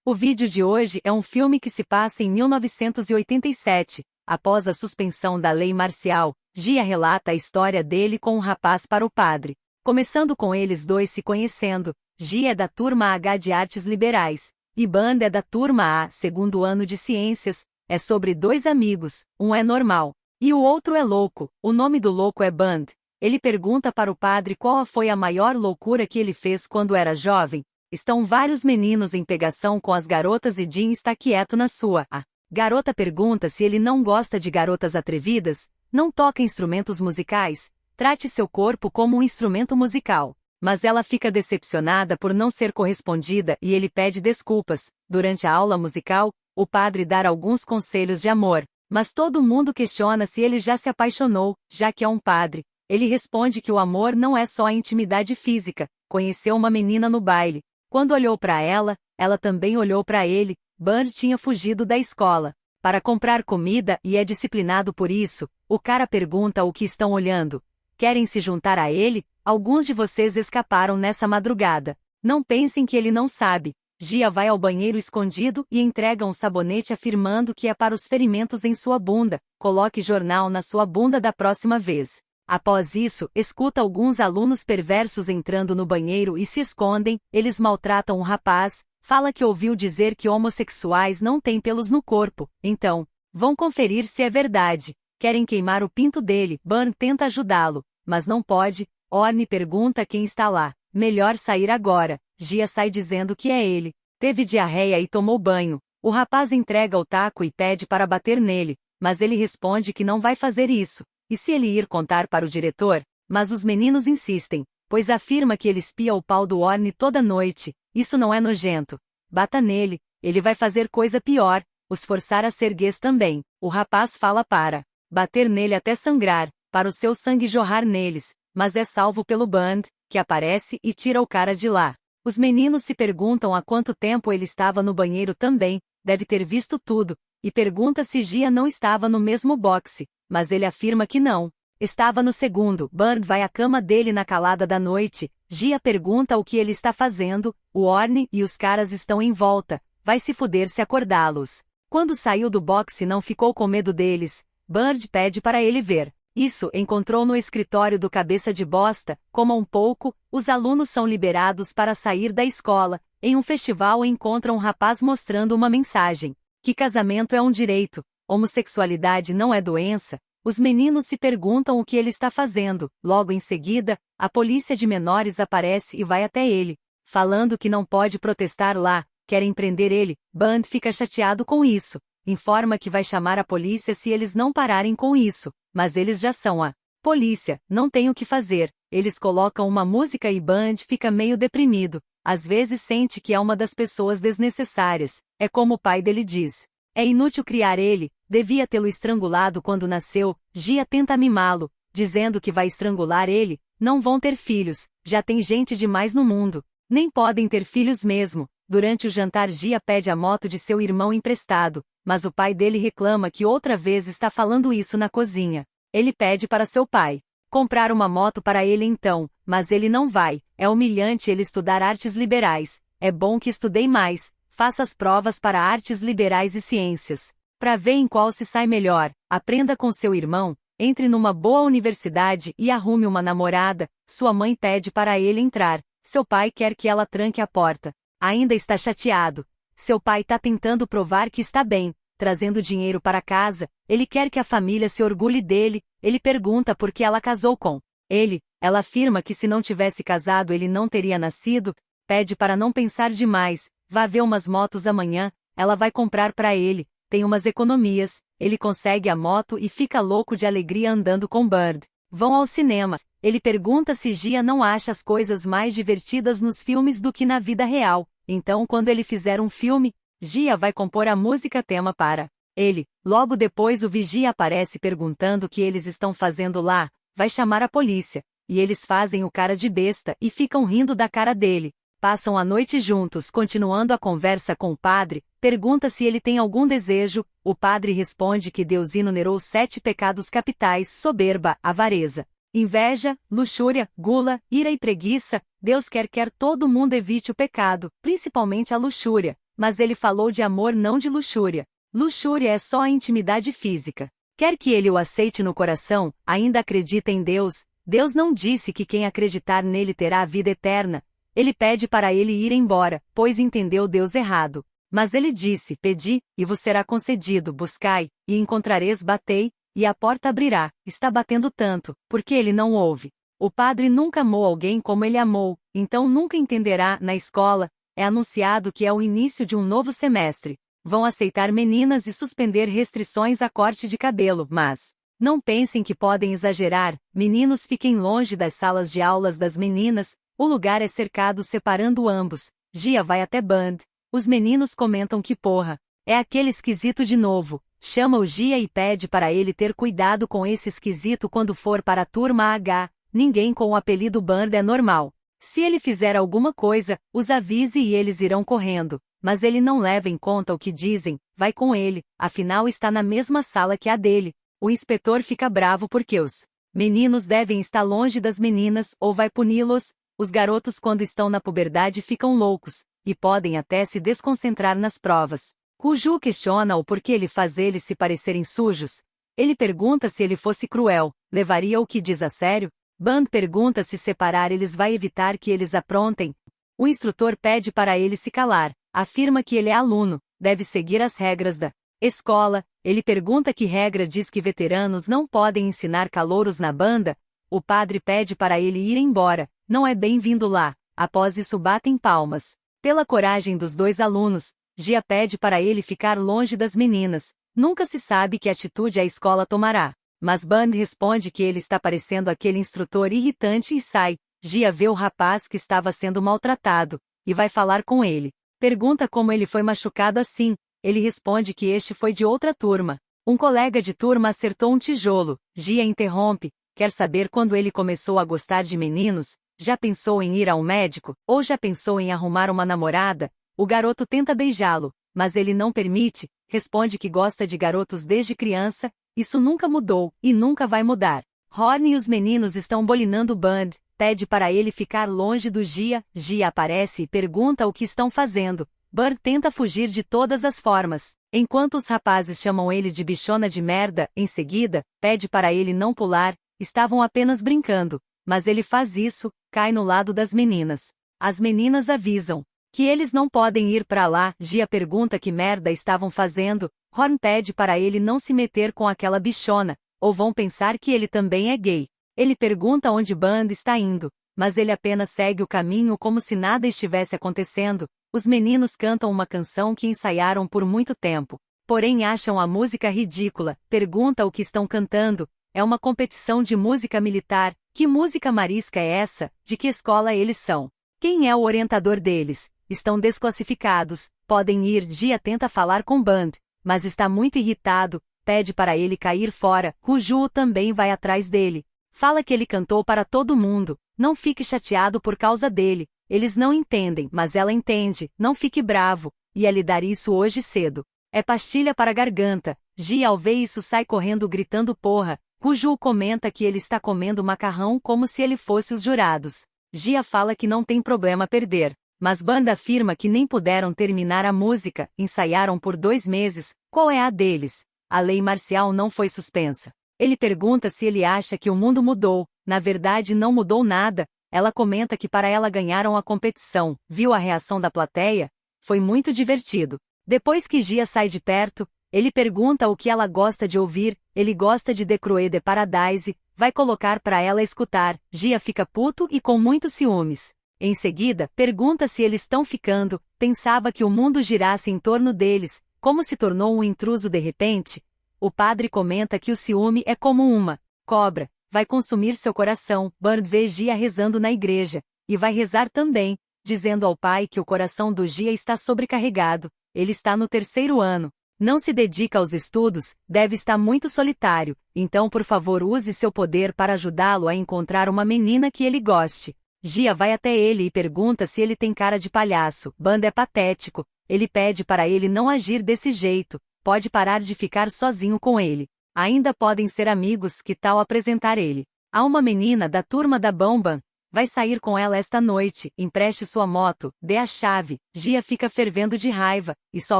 O vídeo de hoje é um filme que se passa em 1987. Após a suspensão da lei marcial, Gia relata a história dele com um rapaz para o padre. Começando com eles dois se conhecendo, Gia é da turma H de Artes Liberais, e Band é da turma A, segundo ano de Ciências. É sobre dois amigos, um é normal, e o outro é louco. O nome do louco é Band. Ele pergunta para o padre qual foi a maior loucura que ele fez quando era jovem. Estão vários meninos em pegação com as garotas e Jim está quieto na sua. A garota pergunta se ele não gosta de garotas atrevidas, não toca instrumentos musicais, trate seu corpo como um instrumento musical. Mas ela fica decepcionada por não ser correspondida e ele pede desculpas. Durante a aula musical, o padre dá alguns conselhos de amor, mas todo mundo questiona se ele já se apaixonou, já que é um padre. Ele responde que o amor não é só a intimidade física. Conheceu uma menina no baile. Quando olhou para ela, ela também olhou para ele. Band tinha fugido da escola para comprar comida e é disciplinado por isso. O cara pergunta o que estão olhando. Querem se juntar a ele? Alguns de vocês escaparam nessa madrugada. Não pensem que ele não sabe. Gia vai ao banheiro escondido e entrega um sabonete afirmando que é para os ferimentos em sua bunda. Coloque jornal na sua bunda da próxima vez. Após isso, escuta alguns alunos perversos entrando no banheiro e se escondem. Eles maltratam o rapaz, fala que ouviu dizer que homossexuais não têm pelos no corpo, então, vão conferir se é verdade. Querem queimar o pinto dele. Burn tenta ajudá-lo, mas não pode. Orne pergunta quem está lá. Melhor sair agora. Gia sai dizendo que é ele. Teve diarreia e tomou banho. O rapaz entrega o taco e pede para bater nele, mas ele responde que não vai fazer isso. E se ele ir contar para o diretor? Mas os meninos insistem, pois afirma que ele espia o pau do Orne toda noite. Isso não é nojento. Bata nele, ele vai fazer coisa pior, os forçar a ser gays também. O rapaz fala para bater nele até sangrar, para o seu sangue jorrar neles, mas é salvo pelo Band, que aparece e tira o cara de lá. Os meninos se perguntam há quanto tempo ele estava no banheiro também, deve ter visto tudo, e pergunta se Gia não estava no mesmo boxe. Mas ele afirma que não. Estava no segundo. Band vai à cama dele na calada da noite. Gia pergunta o que ele está fazendo. O Orne e os caras estão em volta. Vai se fuder se acordá-los. Quando saiu do boxe não ficou com medo deles. Band pede para ele ver. Isso encontrou no escritório do cabeça de bosta. Coma um pouco. Os alunos são liberados para sair da escola. Em um festival encontram um rapaz mostrando uma mensagem. Que casamento é um direito. Homossexualidade não é doença. Os meninos se perguntam o que ele está fazendo. Logo em seguida, a polícia de menores aparece e vai até ele, falando que não pode protestar lá. Querem prender ele. Band fica chateado com isso. Informa que vai chamar a polícia se eles não pararem com isso. Mas eles já são a polícia. Não tem o que fazer. Eles colocam uma música e Band fica meio deprimido. Às vezes sente que é uma das pessoas desnecessárias. É como o pai dele diz. É inútil criar ele, devia tê-lo estrangulado quando nasceu. Gia tenta mimá-lo, dizendo que vai estrangular ele. Não vão ter filhos, já tem gente demais no mundo. Nem podem ter filhos mesmo. Durante o jantar Gia pede a moto de seu irmão emprestado, mas o pai dele reclama que outra vez está falando isso na cozinha. Ele pede para seu pai comprar uma moto para ele então, mas ele não vai. É humilhante ele estudar artes liberais. É bom que estudei mais. Faça as provas para artes liberais e ciências. Para ver em qual se sai melhor. Aprenda com seu irmão, entre numa boa universidade e arrume uma namorada. Sua mãe pede para ele entrar. Seu pai quer que ela tranque a porta. Ainda está chateado. Seu pai está tentando provar que está bem, trazendo dinheiro para casa. Ele quer que a família se orgulhe dele. Ele pergunta por que ela casou com ele. Ela afirma que se não tivesse casado ele não teria nascido. Pede para não pensar demais. Vá ver umas motos amanhã, ela vai comprar para ele, tem umas economias, ele consegue a moto e fica louco de alegria andando com Bird. Vão ao cinema, ele pergunta se Gia não acha as coisas mais divertidas nos filmes do que na vida real, então quando ele fizer um filme, Gia vai compor a música tema para ele. Logo depois o vigia aparece perguntando o que eles estão fazendo lá, vai chamar a polícia, e eles fazem o cara de besta e ficam rindo da cara dele. Passam a noite juntos, continuando a conversa com o padre, pergunta se ele tem algum desejo. O padre responde que Deus enumerou 7 pecados capitais: soberba, avareza, inveja, luxúria, gula, ira e preguiça. Deus quer todo mundo evite o pecado, principalmente a luxúria. mas ele falou de amor, não de luxúria. Luxúria é só a intimidade física. Quer que ele o aceite no coração, ainda acredita em Deus. Deus não disse que quem acreditar nele terá a vida eterna. Ele pede para ele ir embora, pois entendeu Deus errado. Mas ele disse: pedi, e vos será concedido, buscai, e encontrareis, batei, e a porta abrirá. Está batendo tanto, porque ele não ouve. O padre nunca amou alguém como ele amou, então nunca entenderá. Na escola, é anunciado que é o início de um novo semestre. Vão aceitar meninas e suspender restrições à corte de cabelo, mas não pensem que podem exagerar. Meninos, fiquem longe das salas de aulas das meninas, o lugar é cercado separando ambos. Gia vai até Band. Os meninos comentam que porra, é aquele esquisito de novo. Chama o Gia e pede para ele ter cuidado com esse esquisito quando for para a turma H. Ninguém com o apelido Band é normal. Se ele fizer alguma coisa, os avise e eles irão correndo. Mas ele não leva em conta o que dizem, vai com ele, afinal está na mesma sala que a dele. O inspetor fica bravo porque os meninos devem estar longe das meninas ou vai puni-los. Os garotos, quando estão na puberdade, ficam loucos, e podem até se desconcentrar nas provas. Cuju questiona o porquê ele faz eles se parecerem sujos. Ele pergunta se ele fosse cruel, levaria o que diz a sério? Band pergunta se separar eles vai evitar que eles aprontem. O instrutor pede para ele se calar. Afirma que ele é aluno, deve seguir as regras da escola. Ele pergunta que regra diz que veteranos não podem ensinar calouros na banda. O padre pede para ele ir embora, não é bem-vindo lá. Após isso batem palmas. Pela coragem dos dois alunos, Gia pede para ele ficar longe das meninas. Nunca se sabe que atitude a escola tomará. Mas Band responde que ele está parecendo aquele instrutor irritante e sai. Gia vê o rapaz que estava sendo maltratado, e vai falar com ele. Pergunta como ele foi machucado assim. Ele responde que este foi de outra turma. Um colega de turma acertou um tijolo. Gia interrompe. Quer saber quando ele começou a gostar de meninos? Já pensou em ir a um médico? Ou já pensou em arrumar uma namorada? O garoto tenta beijá-lo, mas ele não permite. Responde que gosta de garotos desde criança. Isso nunca mudou, e nunca vai mudar. Horn e os meninos estão bolinando Band. Pede para ele ficar longe do Gia. Gia aparece e pergunta o que estão fazendo. Band tenta fugir de todas as formas. Enquanto os rapazes chamam ele de bichona de merda, em seguida, pede para ele não pular. Estavam apenas brincando. Mas ele faz isso, cai no lado das meninas. As meninas avisam que eles não podem ir para lá. Gia pergunta que merda estavam fazendo. Horn pede para ele não se meter com aquela bichona, ou vão pensar que ele também é gay. Ele pergunta onde Band está indo, mas ele apenas segue o caminho como se nada estivesse acontecendo. Os meninos cantam uma canção que ensaiaram por muito tempo, porém acham a música ridícula. Pergunta o que estão cantando. É uma competição de música militar. Que música marisca é essa? De que escola eles são? Quem é o orientador deles? Estão desclassificados. Podem ir. Gia tenta falar com Band, mas está muito irritado. Pede para ele cair fora. Cuju também vai atrás dele. Fala que ele cantou para todo mundo. Não fique chateado por causa dele. Eles não entendem, mas ela entende. Não fique bravo. Ia lhe dar isso hoje cedo. É pastilha para a garganta. Gia ao ver isso sai correndo gritando porra. Cuju comenta que ele está comendo macarrão como se ele fosse os jurados. Gia fala que não tem problema perder. Mas Band afirma que nem puderam terminar a música. Ensaiaram por 2 meses. Qual é a deles? A lei marcial não foi suspensa. Ele pergunta se ele acha que o mundo mudou. Na verdade não mudou nada. Ela comenta que para ela ganharam a competição. Viu a reação da plateia? Foi muito divertido. Depois que Gia sai de perto, ele pergunta o que ela gosta de ouvir. Ele gosta de The Croix de Paradise. Vai colocar para ela escutar. Gia fica puto e com muitos ciúmes. Em seguida, pergunta se eles estão ficando. Pensava que o mundo girasse em torno deles. Como se tornou um intruso de repente? O padre comenta que o ciúme é como uma cobra, vai consumir seu coração. Band vê Gia rezando na igreja, e vai rezar também, dizendo ao pai que o coração do Gia está sobrecarregado. Ele está no 3º ano, não se dedica aos estudos, deve estar muito solitário, então por favor use seu poder para ajudá-lo a encontrar uma menina que ele goste. Gia vai até ele e pergunta se ele tem cara de palhaço. Band é patético, ele pede para ele não agir desse jeito. Pode parar de ficar sozinho com ele. Ainda podem ser amigos, que tal apresentar ele? Há uma menina da turma da Bomban. vai sair com ela esta noite, empreste sua moto, dê a chave. Gia fica fervendo de raiva, e só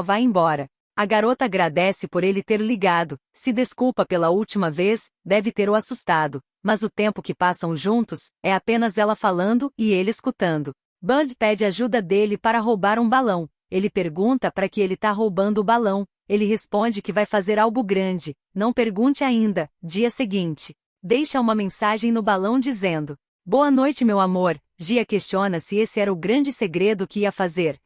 vai embora. A garota agradece por ele ter ligado, se desculpa pela última vez, deve ter o assustado, mas o tempo que passam juntos, é apenas ela falando e ele escutando. Bud pede ajuda dele para roubar um balão. Ele pergunta para que ele tá roubando o balão. Ele responde que vai fazer algo grande, não pergunte ainda. Dia seguinte, deixa uma mensagem no balão dizendo: "Boa noite, meu amor." Gia questiona se esse era o grande segredo que ia fazer.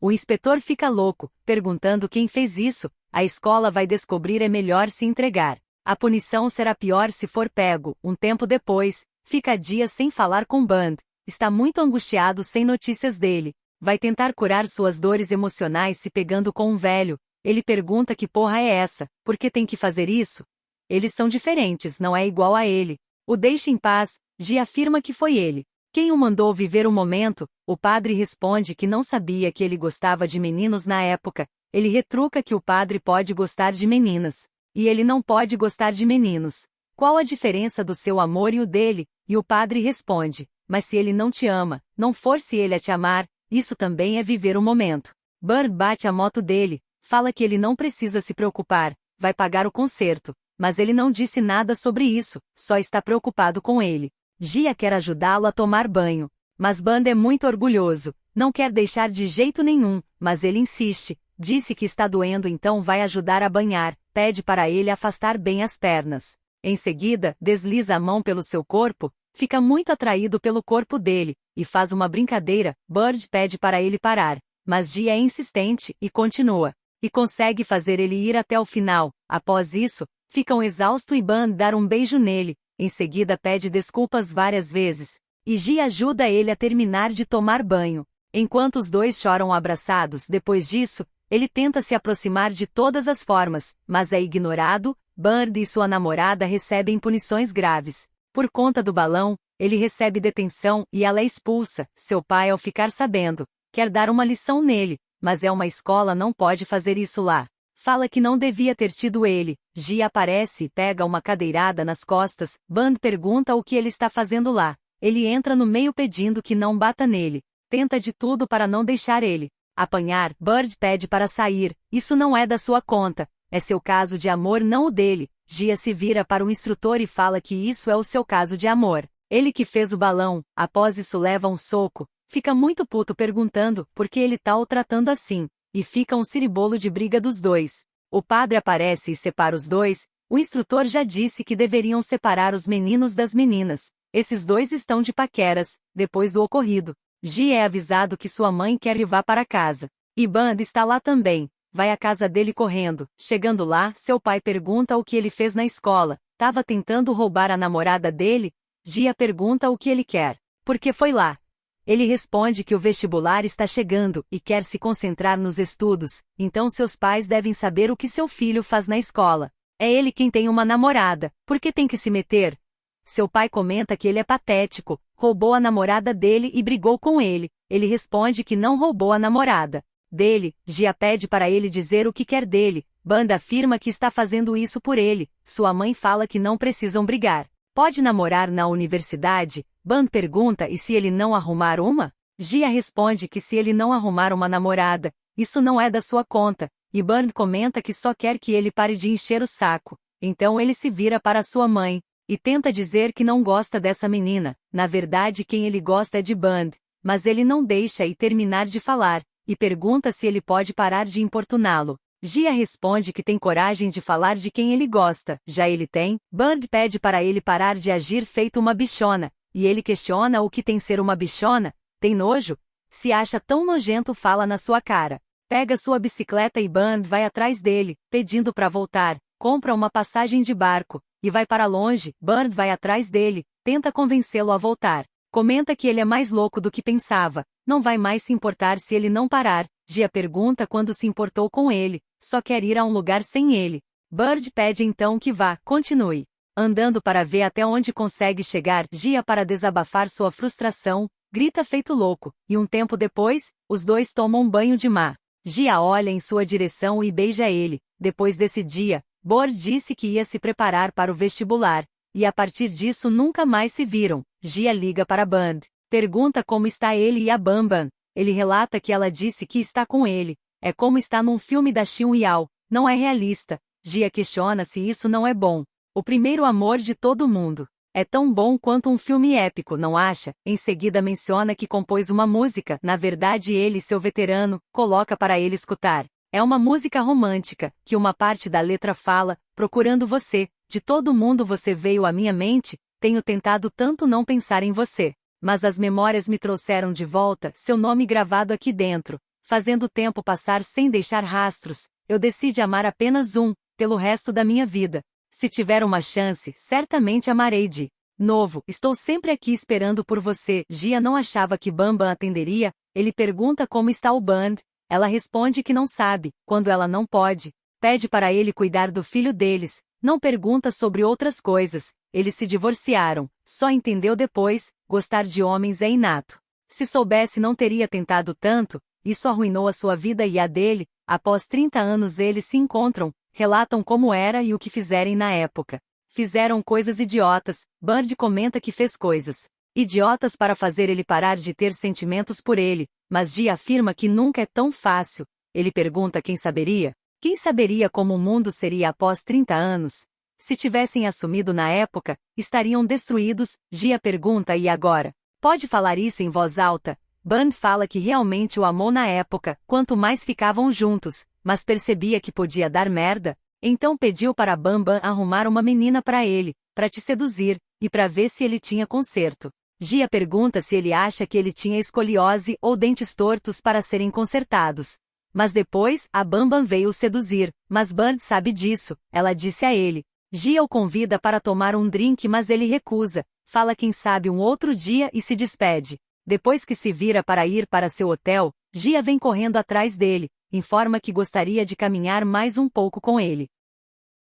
O inspetor fica louco, perguntando quem fez isso. A escola vai descobrir, é melhor se entregar. A punição será pior se for pego. Um tempo depois, fica dias sem falar com Bud. Está muito angustiado sem notícias dele. Vai tentar curar suas dores emocionais se pegando com um velho. Ele pergunta que porra é essa, por que tem que fazer isso? Eles são diferentes, não é igual a ele. O deixa em paz. Gia afirma que foi ele quem o mandou viver o momento. O padre responde que não sabia que ele gostava de meninos na época. Ele retruca que o padre pode gostar de meninas. E ele não pode gostar de meninos. Qual a diferença do seu amor e o dele? E o padre responde: mas se ele não te ama, não force ele a te amar, isso também é viver o momento. Bud bate a moto dele, fala que ele não precisa se preocupar, vai pagar o conserto, mas ele não disse nada sobre isso, só está preocupado com ele. Gia quer ajudá-lo a tomar banho, mas Bud é muito orgulhoso, não quer deixar de jeito nenhum, mas ele insiste, disse que está doendo, então vai ajudar a banhar, pede para ele afastar bem as pernas. Em seguida, desliza a mão pelo seu corpo, fica muito atraído pelo corpo dele, e faz uma brincadeira. Bud pede para ele parar, mas Gia é insistente, e continua. E consegue fazer ele ir até o final. Após isso, ficam exaustos e Bud dá um beijo nele. Em seguida pede desculpas várias vezes. E Gia ajuda ele a terminar de tomar banho. Enquanto os dois choram abraçados depois disso, ele tenta se aproximar de todas as formas, mas é ignorado. Bud e sua namorada recebem punições graves. Por conta do balão, ele recebe detenção e ela é expulsa. Seu pai, ao ficar sabendo, quer dar uma lição nele, mas é uma escola, não pode fazer isso lá. Fala que não devia ter tido ele. Gia aparece e pega uma cadeirada nas costas. Bud pergunta o que ele está fazendo lá. Ele entra no meio pedindo que não bata nele. Tenta de tudo para não deixar ele apanhar. Bud pede para sair. Isso não é da sua conta. É seu caso de amor, não o dele. Gia se vira para o instrutor e fala que isso é o seu caso de amor. Ele que fez o balão. Após isso leva um soco. Fica muito puto perguntando por que ele tá o tratando assim. E fica um ciribolo de briga dos dois. O padre aparece e separa os dois. O instrutor já disse que deveriam separar os meninos das meninas. Esses dois estão de paqueras, depois do ocorrido. Gia é avisado que sua mãe quer ir vá para casa. E Bud está lá também. Vai à casa dele correndo. Chegando lá, seu pai pergunta o que ele fez na escola. Tava tentando roubar a namorada dele? Gia pergunta o que ele quer. Por que foi lá? Ele responde que o vestibular está chegando e quer se concentrar nos estudos, então seus pais devem saber o que seu filho faz na escola. É ele quem tem uma namorada, por que tem que se meter? Seu pai comenta que ele é patético, roubou a namorada dele e brigou com ele. Ele responde que não roubou a namorada dele. Gia pede para ele dizer o que quer dele. Bud afirma que está fazendo isso por ele. Sua mãe fala que não precisam brigar. Pode namorar na universidade? Bud pergunta e se ele não arrumar uma? Gia responde que se ele não arrumar uma namorada, isso não é da sua conta. E Bud comenta que só quer que ele pare de encher o saco. Então ele se vira para sua mãe e tenta dizer que não gosta dessa menina. Na verdade, quem ele gosta é de Bud, mas ele não deixa e terminar de falar, e pergunta se ele pode parar de importuná-lo. Gia responde que tem coragem de falar de quem ele gosta. Já ele tem. Bud pede para ele parar de agir feito uma bichona, e ele questiona o que tem ser uma bichona. Tem nojo? Se acha tão nojento, fala na sua cara. Pega sua bicicleta e Bud vai atrás dele, pedindo para voltar. Compra uma passagem de barco e vai para longe. Bud vai atrás dele, tenta convencê-lo a voltar. Comenta que ele é mais louco do que pensava, não vai mais se importar se ele não parar. Gia pergunta quando se importou com ele, só quer ir a um lugar sem ele. Bud pede então que vá, continue andando para ver até onde consegue chegar. Gia, para desabafar sua frustração, grita feito louco, e um tempo depois, os dois tomam um banho de mar. Gia olha em sua direção e beija ele. Depois desse dia, Bud disse que ia se preparar para o vestibular, e a partir disso nunca mais se viram. Gia liga para Bud Pergunta como está ele e a Bambam. Ele relata que ela disse que está com ele. É como está num filme da Xin Yao, não é realista. Gia questiona se isso não é bom. O primeiro amor de todo mundo. É tão bom quanto um filme épico, não acha? Em seguida menciona que compôs uma música, na verdade ele, seu veterano, coloca para ele escutar. É uma música romântica, que uma parte da letra fala, procurando você, de todo mundo você veio à minha mente, tenho tentado tanto não pensar em você. Mas as memórias me trouxeram de volta, seu nome gravado aqui dentro, fazendo o tempo passar sem deixar rastros, eu decidi amar apenas um, pelo resto da minha vida. Se tiver uma chance, certamente amarei de novo, estou sempre aqui esperando por você. Gia não achava que Bambam atenderia, ele pergunta como está o Band, ela responde que não sabe, quando ela não pode, pede para ele cuidar do filho deles, não pergunta sobre outras coisas, eles se divorciaram, só entendeu depois, gostar de homens é inato. Se soubesse não teria tentado tanto, isso arruinou a sua vida e a dele, após 30 anos eles se encontram, relatam como era e o que fizerem na época. Fizeram coisas idiotas, Bird comenta que fez coisas idiotas para fazer ele parar de ter sentimentos por ele, mas Gia afirma que nunca é tão fácil. Ele pergunta quem saberia? Quem saberia como o mundo seria após 30 anos? Se tivessem assumido na época, estariam destruídos, Gia pergunta e agora? Pode falar isso em voz alta? Band fala que realmente o amou na época, quanto mais ficavam juntos, mas percebia que podia dar merda, então pediu para Bambam arrumar uma menina para ele, para te seduzir, e para ver se ele tinha conserto. Gia pergunta se ele acha que ele tinha escoliose ou dentes tortos para serem consertados. Mas depois, a Bambam veio o seduzir, mas Band sabe disso, ela disse a ele. Gia o convida para tomar um drink mas ele recusa, fala quem sabe um outro dia e se despede. Depois que se vira para ir para seu hotel, Gia vem correndo atrás dele, informa que gostaria de caminhar mais um pouco com ele.